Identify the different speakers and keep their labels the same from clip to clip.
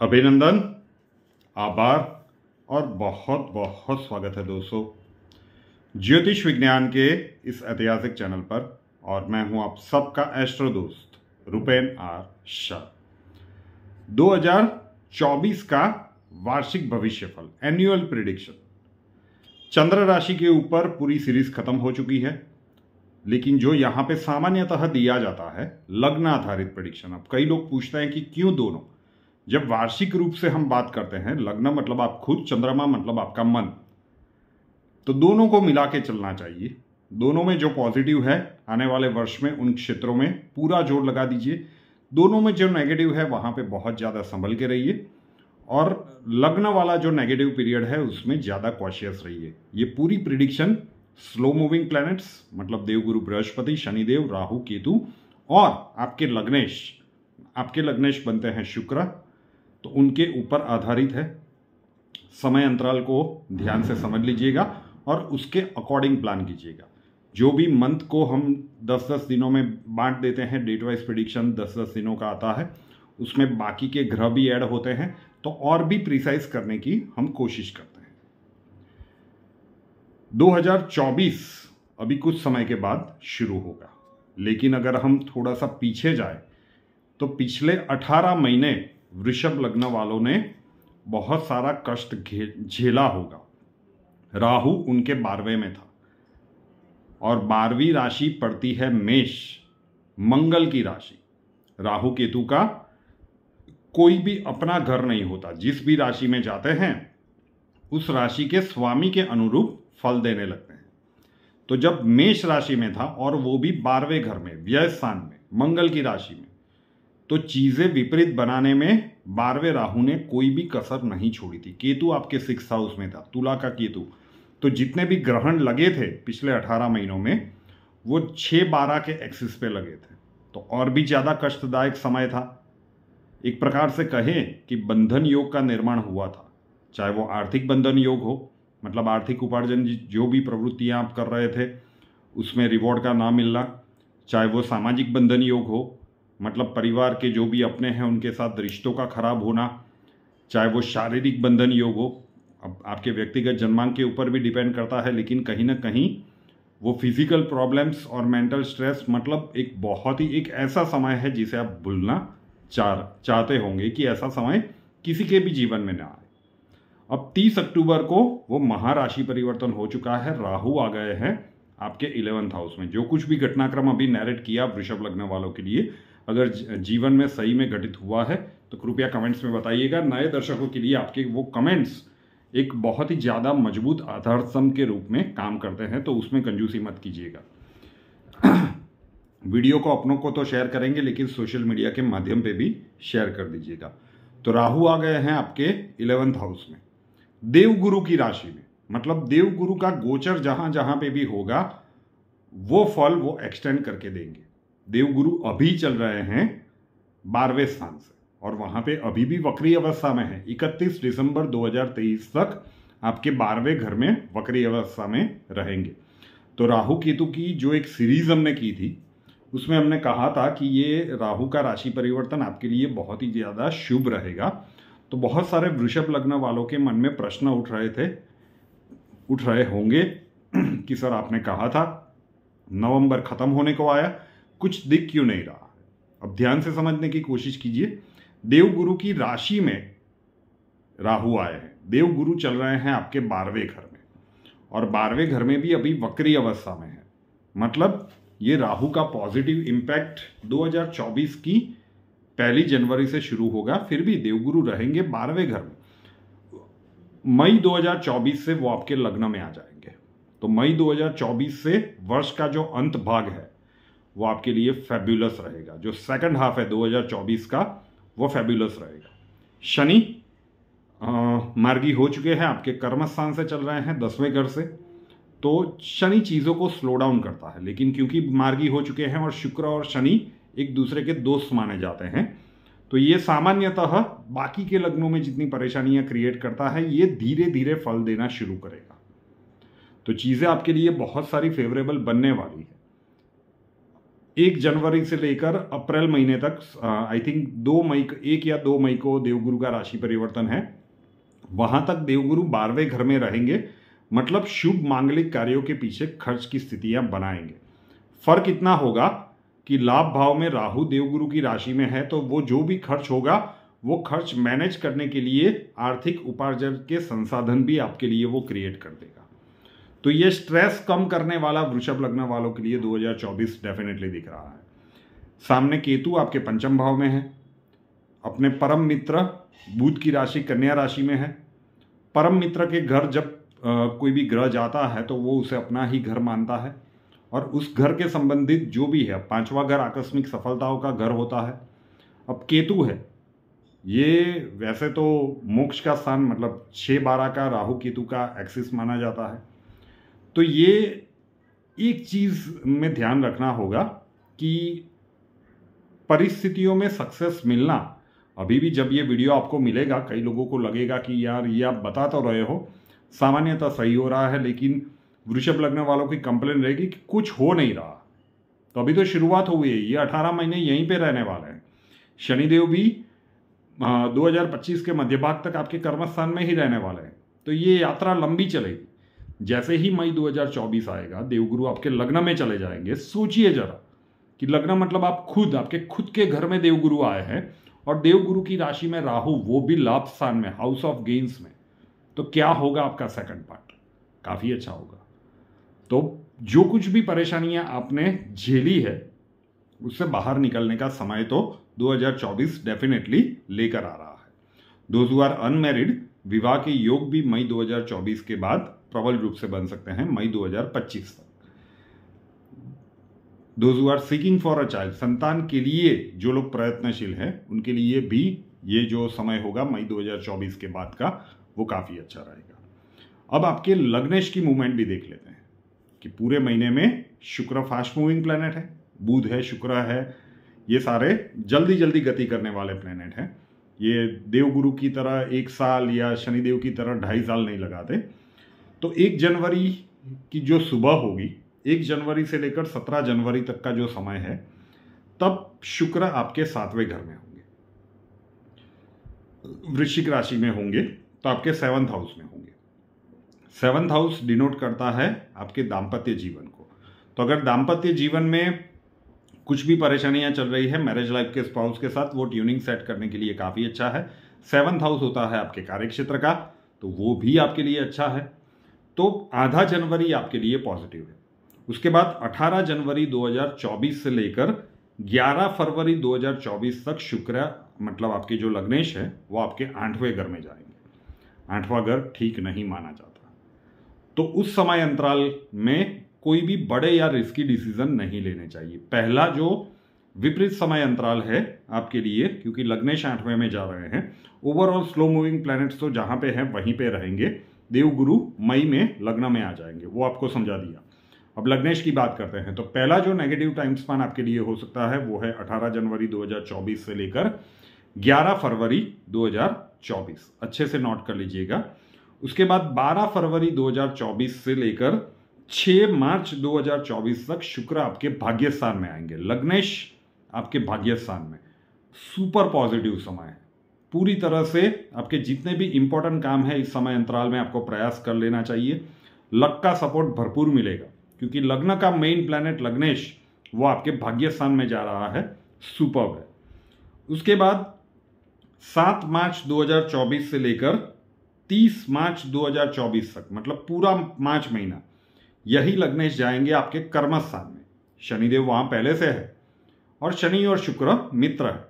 Speaker 1: अभिनंदन, आभार और बहुत बहुत स्वागत है दोस्तों ज्योतिष विज्ञान के इस ऐतिहासिक चैनल पर। और मैं हूं आप सबका एस्ट्रो दोस्त रुपेन आर शाह। 2024 का वार्षिक भविष्यफल, एनुअल प्रिडिक्शन। चंद्र राशि के ऊपर पूरी सीरीज खत्म हो चुकी है, लेकिन जो यहां पे सामान्यतः दिया जाता है लग्न आधारित प्रिडिक्शन। अब कई लोग पूछते हैं कि क्यों दोनों। जब वार्षिक रूप से हम बात करते हैं, लग्न मतलब आप खुद, चंद्रमा मतलब आपका मन, तो दोनों को मिला के चलना चाहिए। दोनों में जो पॉजिटिव है आने वाले वर्ष में उन क्षेत्रों में पूरा जोर लगा दीजिए। दोनों में जो नेगेटिव है वहां पे बहुत ज्यादा संभल के रहिए, और लग्न वाला जो नेगेटिव पीरियड है उसमें ज्यादा कॉशियस रहिए। ये पूरी प्रिडिक्शन स्लो मूविंग प्लैनेट्स मतलब देवगुरु बृहस्पति, शनिदेव, राहु, केतु और आपके लग्नेश बनते हैं शुक्र, तो उनके ऊपर आधारित है। समय अंतराल को ध्यान से समझ लीजिएगा और उसके अकॉर्डिंग प्लान कीजिएगा। जो भी मंथ को हम 10-10 दिनों में बांट देते हैं, डेट वाइज प्रिडिक्शन 10-10 दिनों का आता है, उसमें बाकी के ग्रह भी ऐड होते हैं, तो और भी प्रिसाइज करने की हम कोशिश करते हैं। 2024 अभी कुछ समय के बाद शुरू होगा, लेकिन अगर हम थोड़ा सा पीछे जाए तो पिछले 18 महीने वृषभ लग्न वालों ने बहुत सारा कष्ट झेला होगा। राहु उनके 12वें में था और 12वीं राशि पड़ती है मेष, मंगल की राशि। राहु केतु का कोई भी अपना घर नहीं होता, जिस भी राशि में जाते हैं उस राशि के स्वामी के अनुरूप फल देने लगते हैं। तो जब मेष राशि में था और वो भी 12वें घर में, व्यय स्थान में, मंगल की राशि में, तो चीजें विपरीत बनाने में 12वें राहु ने कोई भी कसर नहीं छोड़ी थी। केतु आपके 6th हाउस में था, तुला का केतु। तो जितने भी ग्रहण लगे थे पिछले 18 महीनों में, वो 6-12 के एक्सिस पे लगे थे, तो और भी ज्यादा कष्टदायक समय था। एक प्रकार से कहें कि बंधन योग का निर्माण हुआ था, चाहे वो आर्थिक बंधन योग हो, मतलब आर्थिक उपार्जन, जो भी प्रवृत्तियां आप कर रहे थे उसमें रिवॉर्ड का ना मिलना, चाहे वो सामाजिक बंधन योग हो, मतलब परिवार के जो भी अपने हैं उनके साथ रिश्तों का खराब होना, चाहे वो शारीरिक बंधन योग हो। अब आपके व्यक्तिगत जन्मांक के ऊपर भी डिपेंड करता है, लेकिन कहीं ना कहीं वो फिजिकल प्रॉब्लम्स और मेंटल स्ट्रेस, मतलब एक बहुत ही एक ऐसा समय है जिसे आप भूलना चाहते होंगे कि ऐसा समय किसी के भी जीवन में ना आए। अब 30 अक्टूबर को वो महाराशि परिवर्तन हो चुका है, राहु आ गए हैं आपके 11th हाउस में। जो कुछ भी घटनाक्रम अभी नैरेट किया वृषभ लग्न वालों के लिए, अगर जीवन में सही में घटित हुआ है तो कृपया कमेंट्स में बताइएगा। नए दर्शकों के लिए आपके वो कमेंट्स एक बहुत ही ज़्यादा मजबूत आधार स्तंभ के रूप में काम करते हैं, तो उसमें कंजूसी मत कीजिएगा। वीडियो को अपनों को तो शेयर करेंगे, लेकिन सोशल मीडिया के माध्यम पे भी शेयर कर दीजिएगा। तो राहु आ गए हैं आपके 11th हाउस में, देवगुरु की राशि में, मतलब देवगुरु का गोचर जहां जहां पे भी होगा वो फल वो एक्सटेंड करके देंगे। देवगुरु अभी चल रहे हैं 12वें स्थान से, और वहां पे अभी भी वक्री अवस्था में है। 31 दिसंबर 2023 तक आपके 12वें घर में वक्री अवस्था में रहेंगे। तो राहु केतु की जो एक सीरीज हमने की थी उसमें हमने कहा था कि ये राहु का राशि परिवर्तन आपके लिए बहुत ही ज्यादा शुभ रहेगा। तो बहुत सारे वृषभ लग्न वालों के मन में प्रश्न उठ रहे होंगे कि सर आपने कहा था नवंबर खत्म होने को आया, कुछ दिख क्यों नहीं रहा है। अब ध्यान से समझने की कोशिश कीजिए। देवगुरु की राशि में राहु आए हैं, देवगुरु चल रहे हैं आपके 12वें घर में, और 12वें घर में भी अभी वक्री अवस्था में है। मतलब ये राहु का पॉजिटिव इंपैक्ट 2024 की 1 जनवरी से शुरू होगा, फिर भी देवगुरु रहेंगे 12वें घर में। मई 2024 से वो आपके लग्न में आ जाएंगे। तो मई 2024 से वर्ष का जो अंत भाग है वो आपके लिए फैब्यूलस रहेगा। जो सेकंड हाफ है 2024 का वो फैब्यूलस रहेगा। शनि मार्गी हो चुके हैं, आपके कर्म स्थान से चल रहे हैं 10वें घर से, तो शनि चीजों को स्लो डाउन करता है, लेकिन क्योंकि मार्गी हो चुके हैं और शुक्र और शनि एक दूसरे के दोस्त माने जाते हैं, तो ये सामान्यतः बाकी के लग्नों में जितनी परेशानियां क्रिएट करता है ये धीरे धीरे फल देना शुरू करेगा। तो चीजें आपके लिए बहुत सारी फेवरेबल बनने वाली है। 1 जनवरी से लेकर अप्रैल महीने तक, आई थिंक 1 या 2 मई को देवगुरु का राशि परिवर्तन है। वहां तक देवगुरु 12वें घर में रहेंगे, मतलब शुभ मांगलिक कार्यों के पीछे खर्च की स्थितियां बनाएंगे। फर्क इतना होगा कि लाभ भाव में राहु देवगुरु की राशि में है, तो वो जो भी खर्च होगा वो खर्च मैनेज करने के लिए आर्थिक उपार्जन के संसाधन भी आपके लिए वो क्रिएट कर देगा। तो ये स्ट्रेस कम करने वाला वृषभ लग्न वालों के लिए 2024 डेफिनेटली दिख रहा है। सामने केतु आपके पंचम भाव में है, अपने परम मित्र बुध की राशि कन्या राशि में है। परम मित्र के घर जब कोई भी ग्रह जाता है तो वो उसे अपना ही घर मानता है, और उस घर के संबंधित जो भी है, 5वां घर आकस्मिक सफलताओं का घर होता है। अब केतु है, ये वैसे तो मोक्ष का स्थान, मतलब 6-12 का राहु केतु का एक्सिस माना जाता है। तो ये एक चीज में ध्यान रखना होगा कि परिस्थितियों में सक्सेस मिलना, अभी भी जब ये वीडियो आपको मिलेगा कई लोगों को लगेगा कि यार ये आप बता तो रहे हो, सामान्यतः सही हो रहा है, लेकिन वृषभ लग्न वालों की कंप्लेन रहेगी कि कुछ हो नहीं रहा। तो अभी तो शुरुआत हुई है, ये 18 महीने यहीं पे रहने वाले हैं। शनिदेव भी 2025 के मध्य भाग तक आपके कर्मस्थान में ही रहने वाले हैं, तो ये यात्रा लंबी चलेगी। जैसे ही मई 2024 आएगा, देवगुरु आपके लग्न में चले जाएंगे। सोचिए जरा कि लग्न मतलब आप खुद, आपके खुद के घर में देवगुरु आए हैं, और देवगुरु की राशि में राहु, वो भी लाभ स्थान में, हाउस ऑफ गेन्स में। तो क्या होगा आपका सेकंड पार्ट? काफी अच्छा होगा। तो जो कुछ भी परेशानियां आपने झेली है उससे बाहर निकलने का समय तो 2024 डेफिनेटली लेकर आ रहा है। दोज हू आर अनमैरिड, विवाह के योग भी मई 2024 के बाद प्रबल रूप से बन सकते हैं, मई 2025 तक। Those who are seeking for a child, संतान के लिए जो लोग प्रयत्नशील हैं उनके लिए भी ये जो समय होगा मई 2024 के बाद का, वो काफी अच्छा रहेगा। अब आपके लग्नेश की मूवमेंट भी देख लेते हैं कि पूरे महीने में शुक्र फास्ट मूविंग प्लेनेट है, बुध है, शुक्र है, ये सारे जल्दी जल्दी गति करने वाले प्लेनेट हैं। ये देवगुरु की तरह 1 साल या शनिदेव की तरह 2.5 साल नहीं लगाते। तो 1 जनवरी की जो सुबह होगी, 1 जनवरी से लेकर 17 जनवरी तक का जो समय है, तब शुक्र आपके 7वें घर में होंगे, वृश्चिक राशि में होंगे, तो आपके 7th हाउस में होंगे। 7th हाउस डिनोट करता है आपके दाम्पत्य जीवन को। तो अगर दाम्पत्य जीवन में कुछ भी परेशानियां चल रही है मैरिज लाइफ के स्पाउस के साथ, वो ट्यूनिंग सेट करने के लिए काफी अच्छा है। 7th हाउस होता है आपके कार्यक्षेत्र का, तो वो भी आपके लिए अच्छा है। तो आधा जनवरी आपके लिए पॉजिटिव है। उसके बाद 18 जनवरी 2024 से लेकर 11 फरवरी 2024 तक शुक्र, मतलब आपके जो लग्नेश है, वो आपके 8वें घर में जाएंगे। 8वां घर ठीक नहीं माना जाता, तो उस समय अंतराल में कोई भी बड़े या रिस्की डिसीजन नहीं लेने चाहिए। पहला जो विपरीत समय अंतराल है आपके लिए, क्योंकि लग्नेश 8वें में जा रहे हैं, ओवरऑल स्लो मूविंग प्लैनेट्स तो जहां पे हैं वहीं पे रहेंगे। देवगुरु मई में लग्न में आ जाएंगे, वो आपको समझा दिया। अब लग्नेश की बात करते हैं, तो पहला जो नेगेटिव टाइम स्पान आपके लिए हो सकता है वो है 18 जनवरी 2024 से लेकर 11 फरवरी 2024। अच्छे से नोट कर लीजिएगा। उसके बाद 12 फरवरी 2024 से लेकर 6 मार्च 2024 तक शुक्र आपके भाग्य स्थान में आएंगे। लग्नेश आपके भाग्य स्थान में, सुपर पॉजिटिव समय है। पूरी तरह से आपके जितने भी इंपॉर्टेंट काम है इस समय अंतराल में आपको प्रयास कर लेना चाहिए। लक का सपोर्ट भरपूर मिलेगा, क्योंकि लग्न का मेन प्लैनेट लग्नेश वो आपके भाग्य स्थान में जा रहा है, सुपर्ब है। उसके बाद 7 मार्च 2024 से लेकर 30 मार्च 2024 तक, मतलब पूरा मार्च महीना यही लग्नेश जाएंगे आपके कर्म स्थान में। शनिदेव वहां पहले से है और शनि और शुक्र मित्र है,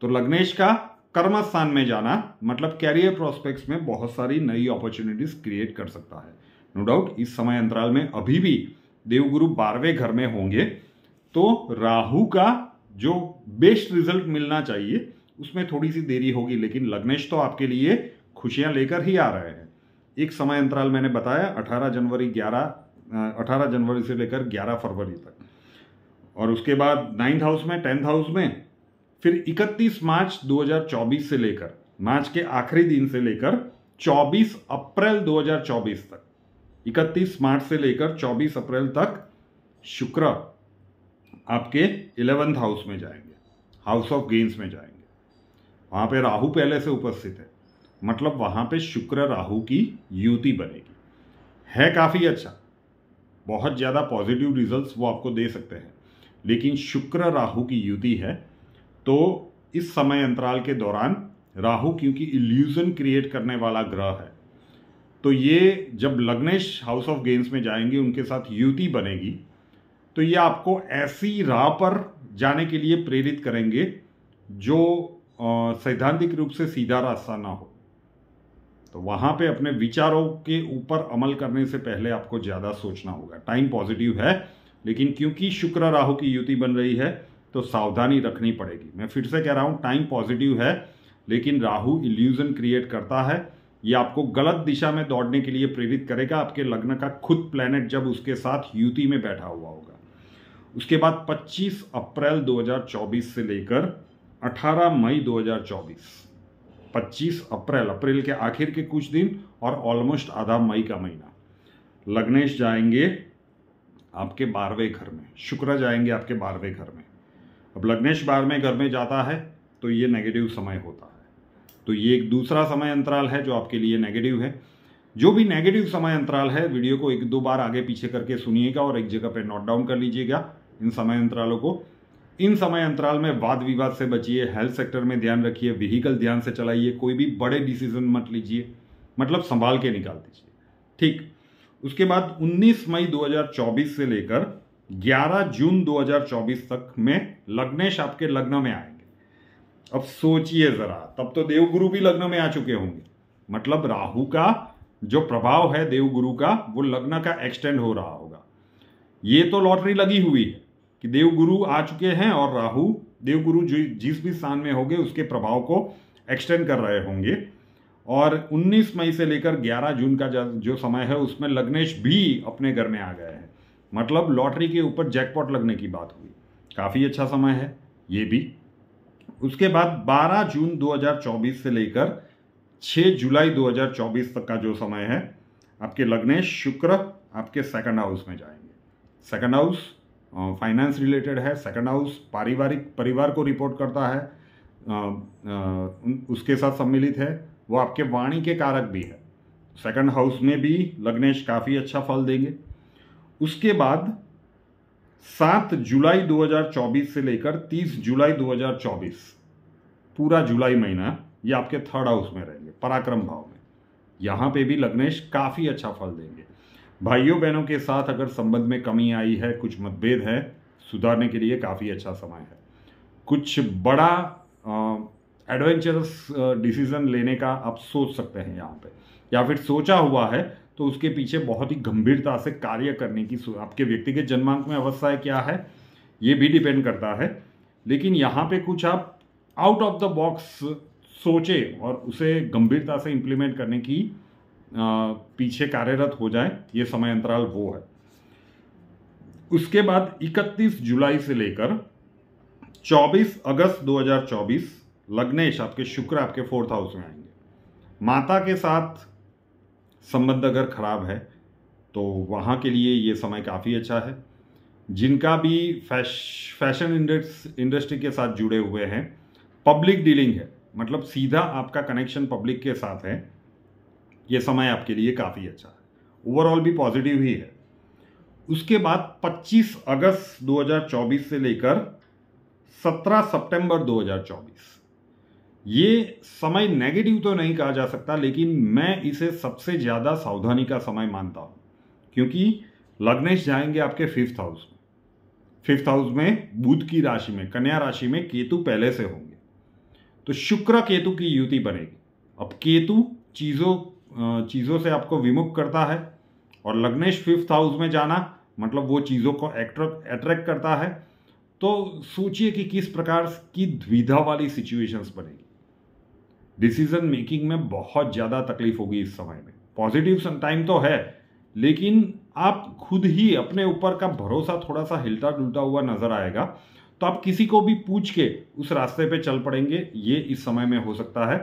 Speaker 1: तो लग्नेश का कर्म स्थान में जाना मतलब कैरियर प्रोस्पेक्ट्स में बहुत सारी नई अपॉर्चुनिटीज क्रिएट कर सकता है। नो डाउट इस समय अंतराल में अभी भी देवगुरु 12वें घर में होंगे, तो राहु का जो बेस्ट रिजल्ट मिलना चाहिए उसमें थोड़ी सी देरी होगी, लेकिन लग्नेश तो आपके लिए खुशियां लेकर ही आ रहे हैं। एक समय अंतराल मैंने बताया 18 जनवरी से लेकर 11 फरवरी तक, और उसके बाद 9th हाउस में 10th हाउस में फिर 31 मार्च 2024 से लेकर मार्च के आखिरी दिन से लेकर 24 अप्रैल 2024 तक, 31 मार्च से लेकर 24 अप्रैल तक शुक्र आपके 11th हाउस में जाएंगे, हाउस ऑफ गेन्स में जाएंगे। वहाँ पे राहु पहले से उपस्थित है, मतलब वहाँ पे शुक्र राहु की युति बनेगी। है काफ़ी अच्छा, बहुत ज़्यादा पॉजिटिव रिजल्ट्स वो आपको दे सकते हैं, लेकिन शुक्र राहु की युति है तो इस समय अंतराल के दौरान राहु क्योंकि इल्यूजन क्रिएट करने वाला ग्रह है, तो ये जब लग्नेश हाउस ऑफ गेन्स में जाएंगे, उनके साथ युति बनेगी, तो ये आपको ऐसी राह पर जाने के लिए प्रेरित करेंगे जो सैद्धांतिक रूप से सीधा रास्ता ना हो। तो वहाँ पे अपने विचारों के ऊपर अमल करने से पहले आपको ज़्यादा सोचना होगा। टाइम पॉजिटिव है, लेकिन क्योंकि शुक्र राहु की युति बन रही है तो सावधानी रखनी पड़ेगी। मैं फिर से कह रहा हूँ, टाइम पॉजिटिव है, लेकिन राहु इल्यूजन क्रिएट करता है। ये आपको गलत दिशा में दौड़ने के लिए प्रेरित करेगा। आपके लग्न का खुद प्लैनेट जब उसके साथ युति में बैठा हुआ होगा। उसके बाद 25 अप्रैल 2024 से लेकर 18 मई 2024, 25 अप्रैल के आखिर के कुछ दिन और ऑलमोस्ट आधा मई का महीना, लग्नेश जाएंगे आपके 12वें घर में, शुक्र जाएंगे आपके 12वें घर में। अब लग्नेश 12वें घर में जाता है तो ये नेगेटिव समय होता है, तो ये एक दूसरा समय अंतराल है जो आपके लिए नेगेटिव है। जो भी नेगेटिव समय अंतराल है, वीडियो को 1-2 बार आगे पीछे करके सुनिएगा और एक जगह पे नोट डाउन कर लीजिएगा इन समय अंतरालों को। इन समय अंतराल में वाद विवाद से बचिए, हेल्थ सेक्टर में ध्यान रखिए, व्हीकल ध्यान से चलाइए, कोई भी बड़े डिसीजन मत लीजिए, मतलब संभाल के निकाल दीजिए, ठीक। उसके बाद 19 मई 2024 से लेकर 11 जून 2024 तक में लग्नेश आपके लग्न में आएंगे। अब सोचिए जरा, तब तो देवगुरु भी लग्न में आ चुके होंगे, मतलब राहु का जो प्रभाव है देवगुरु का वो लग्न का एक्सटेंड हो रहा होगा। ये तो लॉटरी लगी हुई है कि देवगुरु आ चुके हैं और राहु देवगुरु जिस भी स्थान में होंगे उसके प्रभाव को एक्सटेंड कर रहे होंगे। और 19 मई से लेकर 11 जून का जो समय है उसमें लग्नेश भी अपने घर में आ गए हैं, मतलब लॉटरी के ऊपर जैकपॉट लगने की बात हुई। काफ़ी अच्छा समय है ये भी। उसके बाद 12 जून 2024 से लेकर 6 जुलाई 2024 तक का जो समय है, आपके लग्नेश शुक्र आपके सेकंड हाउस में जाएंगे। सेकंड हाउस फाइनेंस रिलेटेड है, सेकंड हाउस परिवार को रिपोर्ट करता है, उसके साथ सम्मिलित है, वो आपके वाणी के कारक भी है। सेकंड हाउस में भी लग्नेश काफ़ी अच्छा फल देंगे। उसके बाद 7 जुलाई 2024 से लेकर 30 जुलाई 2024 पूरा जुलाई महीना ये आपके थर्ड हाउस में रहेंगे, पराक्रम भाव में। यहाँ पे भी लग्नेश काफ़ी अच्छा फल देंगे। भाइयों बहनों के साथ अगर संबंध में कमी आई है, कुछ मतभेद है, सुधारने के लिए काफ़ी अच्छा समय है। कुछ बड़ा एडवेंचरस डिसीजन लेने का आप सोच सकते हैं यहाँ पे, या फिर सोचा हुआ है तो उसके पीछे बहुत ही गंभीरता से कार्य करने की, आपके व्यक्तिगत जन्मांक में अवस्थाएं क्या है ये भी डिपेंड करता है, लेकिन यहाँ पे कुछ आप आउट ऑफ द बॉक्स सोचे और उसे गंभीरता से इंप्लीमेंट करने की पीछे कार्यरत हो जाए, ये समय अंतराल वो है। उसके बाद 31 जुलाई से लेकर 24 अगस्त 2024 लग्नेश आपके शुक्र आपके 4th हाउस में आएंगे। माता के साथ संबंध अगर खराब है तो वहाँ के लिए ये समय काफ़ी अच्छा है। जिनका भी फैशन इंडस्ट्री के साथ जुड़े हुए हैं, पब्लिक डीलिंग है, मतलब सीधा आपका कनेक्शन पब्लिक के साथ है, ये समय आपके लिए काफ़ी अच्छा है। ओवरऑल भी पॉजिटिव ही है। उसके बाद 25 अगस्त 2024 से लेकर 17 सितंबर 2024 ये समय नेगेटिव तो नहीं कहा जा सकता, लेकिन मैं इसे सबसे ज़्यादा सावधानी का समय मानता हूँ, क्योंकि लग्नेश जाएंगे आपके 5th हाउस में। 5th हाउस में बुध की राशि में, कन्या राशि में केतु पहले से होंगे, तो शुक्र केतु की युति बनेगी। अब केतु चीज़ों से आपको विमुख करता है और लग्नेश 5th हाउस में जाना मतलब वो चीज़ों को अट्रैक्ट करता है। तो सोचिए कि किस प्रकार की द्विधा वाली सिचुएशंस बनेगी। डिसीजन मेकिंग में बहुत ज़्यादा तकलीफ होगी इस समय में। पॉजिटिव टाइम तो है, लेकिन आप खुद ही अपने ऊपर का भरोसा थोड़ा सा हिलता डुलता हुआ नजर आएगा, तो आप किसी को भी पूछ के उस रास्ते पे चल पड़ेंगे, ये इस समय में हो सकता है।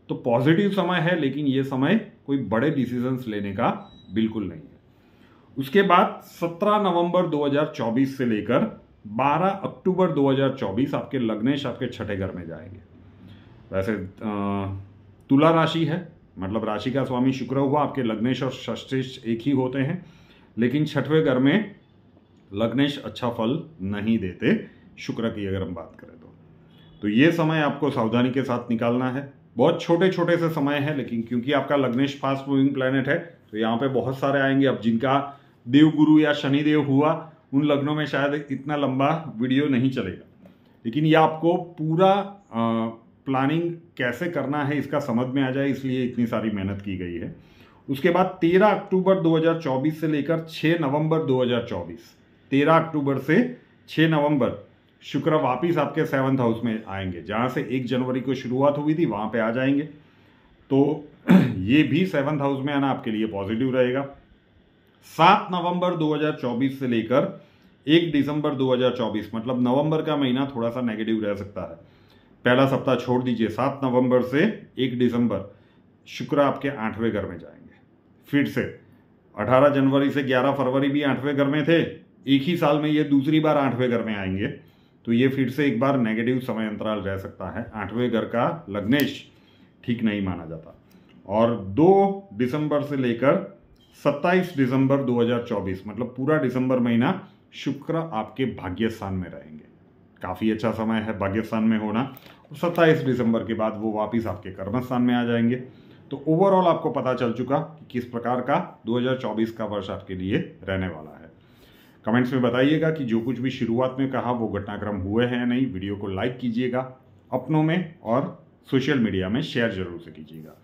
Speaker 1: तो पॉजिटिव समय है, लेकिन ये समय कोई बड़े डिसीजंस लेने का बिल्कुल नहीं है। उसके बाद 17 नवंबर 2024 से लेकर 12 अक्टूबर 2024 आपके लग्नेश आपके छठे घर में जाएंगे। वैसे तुला राशि है, मतलब राशि का स्वामी शुक्र हुआ, आपके लग्नेश और षष्ठेश एक ही होते हैं, लेकिन छठवें घर में लग्नेश अच्छा फल नहीं देते शुक्र की अगर हम बात करें तो ये समय आपको सावधानी के साथ निकालना है। बहुत छोटे छोटे से समय है, लेकिन क्योंकि आपका लग्नेश फास्ट मूविंग प्लैनेट है तो यहाँ पे बहुत सारे आएंगे। अब जिनका देवगुरु या शनिदेव हुआ उन लग्नों में शायद इतना लंबा वीडियो नहीं चलेगा, लेकिन ये आपको पूरा प्लानिंग कैसे करना है इसका समझ में आ जाए, इसलिए इतनी सारी मेहनत की गई है। उसके बाद 13 अक्टूबर 2024 से लेकर 6 नवंबर 2024, 13 अक्टूबर से 6 नवंबर शुक्र वापिस आपके 7th हाउस में आएंगे। जहां से 1 जनवरी को शुरुआत हुई थी वहां पे आ जाएंगे, तो ये भी 7th हाउस में आना आपके लिए पॉजिटिव रहेगा। 7 नवंबर 2024 से लेकर 1 दिसंबर 2024, मतलब नवंबर का महीना थोड़ा सा नेगेटिव रह सकता है। पहला सप्ताह छोड़ दीजिए, 7 नवंबर से 1 दिसंबर शुक्र आपके 8वें घर में जाएंगे। फिर से 18 जनवरी से 11 फरवरी भी 8वें घर में थे, एक ही साल में ये दूसरी बार 8वें घर में आएंगे, तो ये फिर से एक बार नेगेटिव समय अंतराल रह सकता है। 8वें घर का लग्नेश ठीक नहीं माना जाता। और 2 दिसंबर से लेकर 27 दिसंबर 2024, मतलब पूरा दिसंबर महीना शुक्र आपके भाग्य स्थान में रहेंगे। काफ़ी अच्छा समय है भाग्य स्थान में होना। 27 दिसंबर के बाद वो वापस आपके कर्म स्थान में आ जाएंगे। तो ओवरऑल आपको पता चल चुका कि किस प्रकार का 2024 का वर्ष आपके लिए रहने वाला है। कमेंट्स में बताइएगा कि जो कुछ भी शुरुआत में कहा वो घटनाक्रम हुए हैं या नहीं। वीडियो को लाइक कीजिएगा अपनों में और सोशल मीडिया में शेयर जरूर से कीजिएगा।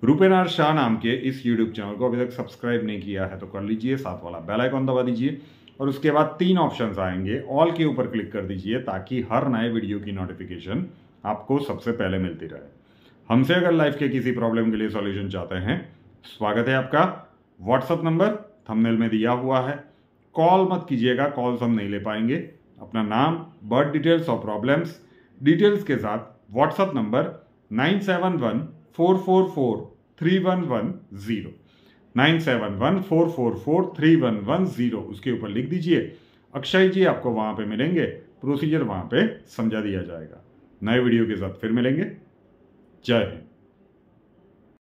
Speaker 1: रूपेनार शाह नाम के इस यूट्यूब चैनल को अभी तक सब्सक्राइब नहीं किया है तो कर लीजिए, साथ वाला बेल आइकॉन दबा दीजिए और उसके बाद 3 ऑप्शंस आएंगे, ऑल के ऊपर क्लिक कर दीजिए ताकि हर नए वीडियो की नोटिफिकेशन आपको सबसे पहले मिलती रहे। हमसे अगर लाइफ के किसी प्रॉब्लम के लिए सॉल्यूशन चाहते हैं, स्वागत है आपका। व्हाट्सअप नंबर थंबनेल में दिया हुआ है, कॉल मत कीजिएगा, कॉल्स हम नहीं ले पाएंगे। अपना नाम, बर्थ डिटेल्स और प्रॉब्लम्स डिटेल्स के साथ व्हाट्सअप नंबर 9714443110, 9714443110 उसके ऊपर लिख दीजिए। अक्षय जी आपको वहां पे मिलेंगे, प्रोसीजर वहां पे समझा दिया जाएगा। नए वीडियो के साथ फिर मिलेंगे। जय हिंद।